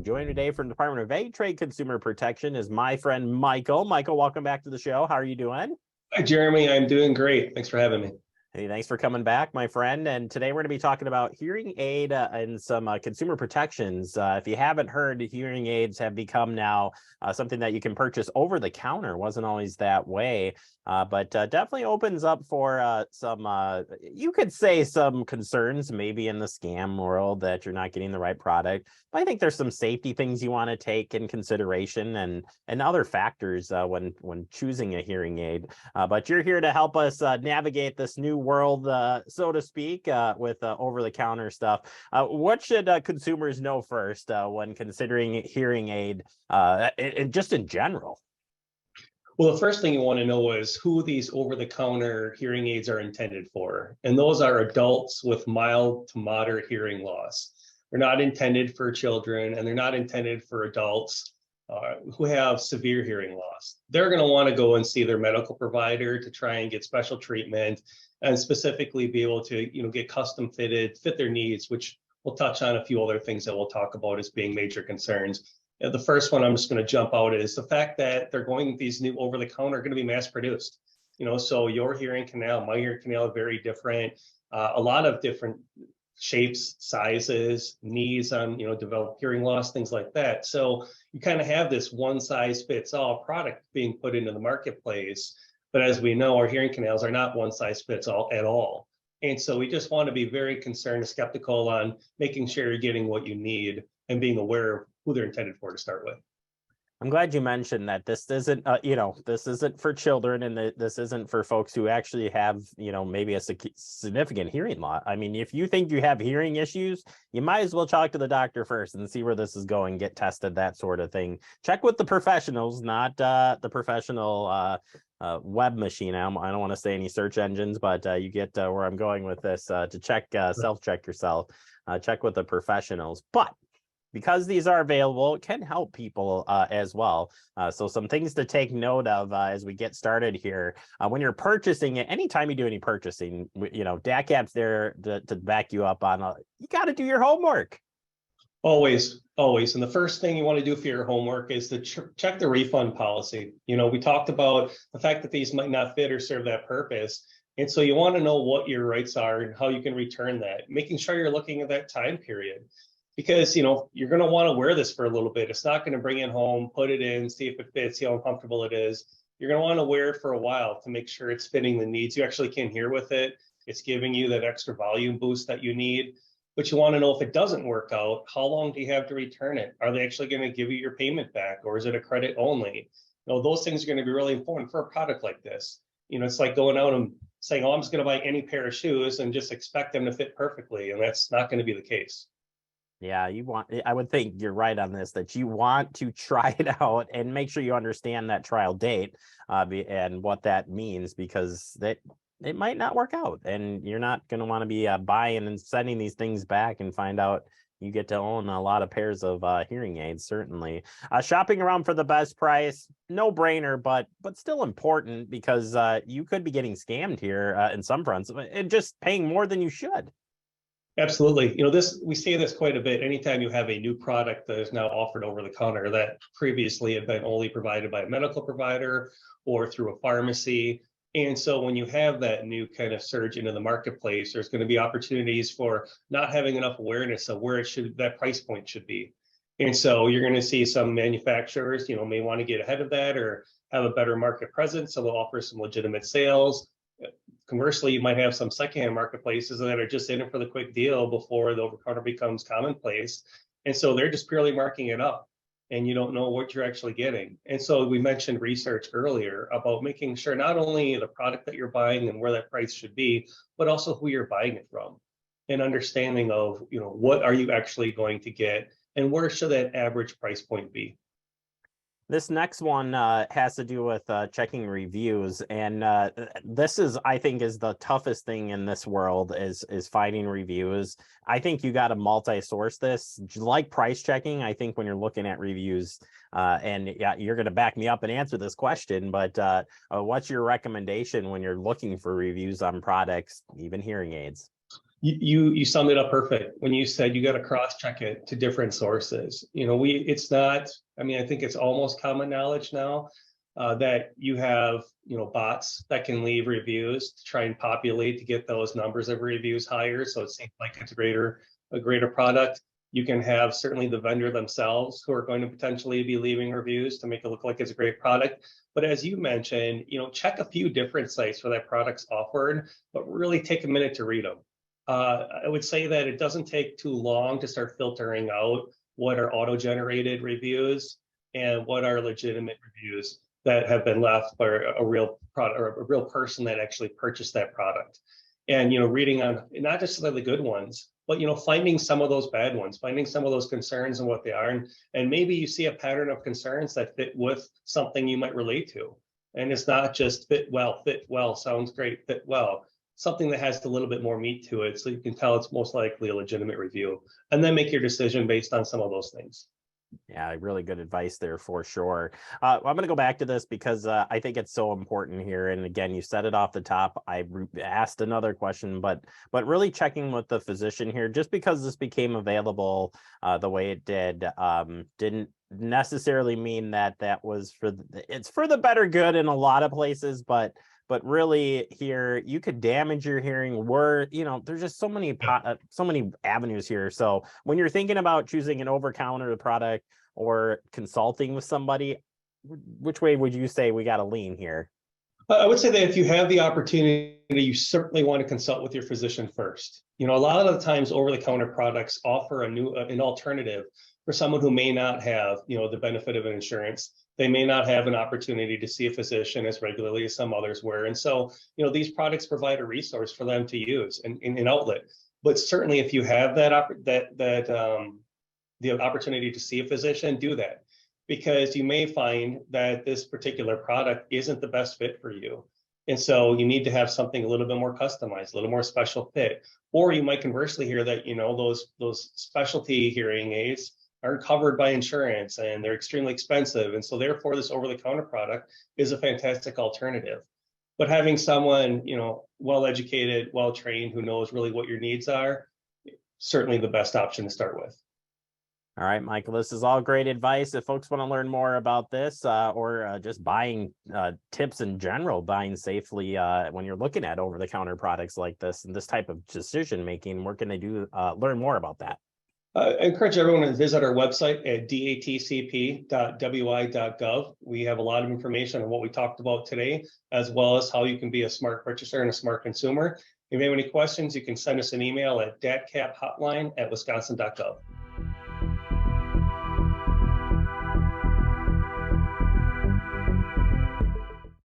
Joining today from the Department of Ag Trade Consumer Protection is my friend Michael. Michael, welcome back to the show. How are you doing? Hi, Jeremy. I'm doing great. Thanks for having me. Hey, thanks for coming back, my friend. And today we're going to be talking about hearing aid and some consumer protections. If you haven't heard, hearing aids have become now something that you can purchase over the counter. Wasn't always that way, but definitely opens up for some, you could say, some concerns maybe in the scam world that you're not getting the right product. But I think there's some safety things you want to take in consideration and other factors when choosing a hearing aid. But you're here to help us navigate this new world, so to speak, with over-the-counter stuff. What should consumers know first when considering hearing aid, just in general? Well, the first thing you want to know is who these over-the-counter hearing aids are intended for. And those are adults with mild to moderate hearing loss. They're not intended for children, and they're not intended for adults who have severe hearing loss. They're going to want to go and see their medical provider to try and get special treatment and specifically be able to, get custom fitted, fit their needs, which we'll touch on a few other things that we'll talk about as being major concerns. The first one I'm just going to jump out is the fact that these new over-the-counter are going to be mass produced. So your hearing canal, my hearing canal are very different. A lot of different shapes, sizes, needs on, developed hearing loss, things like that. So you kind of have this one size fits all product being put into the marketplace. But as we know, our hearing canals are not one size fits all at all. And so we just want to be very concerned and skeptical on making sure you're getting what you need and being aware of who they're intended for to start with. I'm glad you mentioned that this isn't, this isn't for children, and this isn't for folks who actually have, maybe a significant hearing loss. I mean, if you think you have hearing issues, you might as well talk to the doctor first and see where this is going, get tested, that sort of thing. Check with the professionals, not the professional web machine. I don't want to say any search engines, but you get where I'm going with this. To check, self-check yourself, check with the professionals. But because these are available, it can help people as well. So some things to take note of as we get started here. When you're purchasing it, anytime you do any purchasing, DATCP's there to back you up on, you got to do your homework. Always. And the first thing you want to do for your homework is to check the refund policy. We talked about the fact that these might not fit or serve that purpose. And so you want to know what your rights are and how you can return that, making sure you're looking at that time period. Because, you're going to want to wear this for a little bit. It's not going to bring it home, put it in, see if it fits, see how uncomfortable it is. You're going to want to wear it for a while to make sure it's fitting the needs you actually can hear with it. It's giving you that extra volume boost that you need. But you want to know if it doesn't work out, how long do you have to return it? Are they actually going to give you your payment back, or is it a credit only? Those things are going to be really important for a product like this. It's like going out and saying, oh, I'm just going to buy any pair of shoes and just expect them to fit perfectly. And that's not going to be the case. Yeah, I would think you're right on this, that you want to try it out and make sure you understand that trial date and what that means, because it might not work out, and you're not going to want to be buying and sending these things back and find out you get to own a lot of pairs of hearing aids. Certainly shopping around for the best price, no brainer, but still important, because you could be getting scammed here in some fronts and just paying more than you should. Absolutely. We say this quite a bit. Anytime you have a new product that is now offered over the counter that previously had been only provided by a medical provider or through a pharmacy. And so when you have that new kind of surge into the marketplace, there's going to be opportunities for not having enough awareness of where that price point should be. And so you're going to see some manufacturers, may want to get ahead of that or have a better market presence. So they'll offer some legitimate sales. Conversely, you might have some secondhand marketplaces that are just in it for the quick deal before the over-counter becomes commonplace. And so they're just purely marking it up, and you don't know what you're actually getting. And so we mentioned research earlier about making sure not only the product that you're buying and where that price should be, but also who you're buying it from, and understanding of, what are you actually going to get and where should that average price point be. This next one has to do with checking reviews, and this is, I think, is the toughest thing in this world is finding reviews. I think you got to multi-source this, like price checking. I think when you're looking at reviews, and yeah, you're going to back me up and answer this question, but what's your recommendation when you're looking for reviews on products, even hearing aids? You summed it up perfect when you said you got to cross check it to different sources. It's not, I mean, I think it's almost common knowledge now that you have, bots that can leave reviews to try and populate to get those numbers of reviews higher. So it seems like it's a greater product. You can have certainly the vendor themselves who are going to potentially be leaving reviews to make it look like it's a great product. But as you mentioned, check a few different sites where that product's offered, but really take a minute to read them. I would say that it doesn't take too long to start filtering out what are auto-generated reviews and what are legitimate reviews that have been left by a real product or a real person that actually purchased that product. And reading on not just the good ones, but finding some of those bad ones, finding some of those concerns and what they are, and maybe you see a pattern of concerns that fit with something you might relate to. And it's not just fit well, sounds great, fit well. Something that has a little bit more meat to it, so you can tell it's most likely a legitimate review, and then make your decision based on some of those things. Yeah, really good advice there for sure. I'm going to go back to this because I think it's so important here. And again, you said it off the top. I asked another question, but really checking with the physician here, just because this became available the way it did, didn't necessarily mean that was it's for the better good in a lot of places, but really here you could damage your hearing. There's just so many avenues here. So when you're thinking about choosing an over-counter product or consulting with somebody, which way would you say we got to lean here? I would say that if you have the opportunity, you certainly want to consult with your physician first. A lot of the times over-the-counter products offer an alternative for someone who may not have, the benefit of an insurance. They may not have an opportunity to see a physician as regularly as some others were. And so, these products provide a resource for them to use and an outlet. But certainly if you have the opportunity to see a physician, do that, because you may find that this particular product isn't the best fit for you. And so you need to have something a little bit more customized, a little more special fit. Or you might conversely hear that, those specialty hearing aids aren't covered by insurance and they're extremely expensive. And so therefore this over-the-counter product is a fantastic alternative. But having someone, well-educated, well-trained, who knows really what your needs are, certainly the best option to start with. All right, Michael, this is all great advice. If folks want to learn more about this or just buying tips in general, buying safely when you're looking at over-the-counter products like this and this type of decision-making, where can they learn more about that? I encourage everyone to visit our website at datcp.wi.gov. We have a lot of information on what we talked about today, as well as how you can be a smart purchaser and a smart consumer. If you have any questions, you can send us an email at datcaphotline@wisconsin.gov.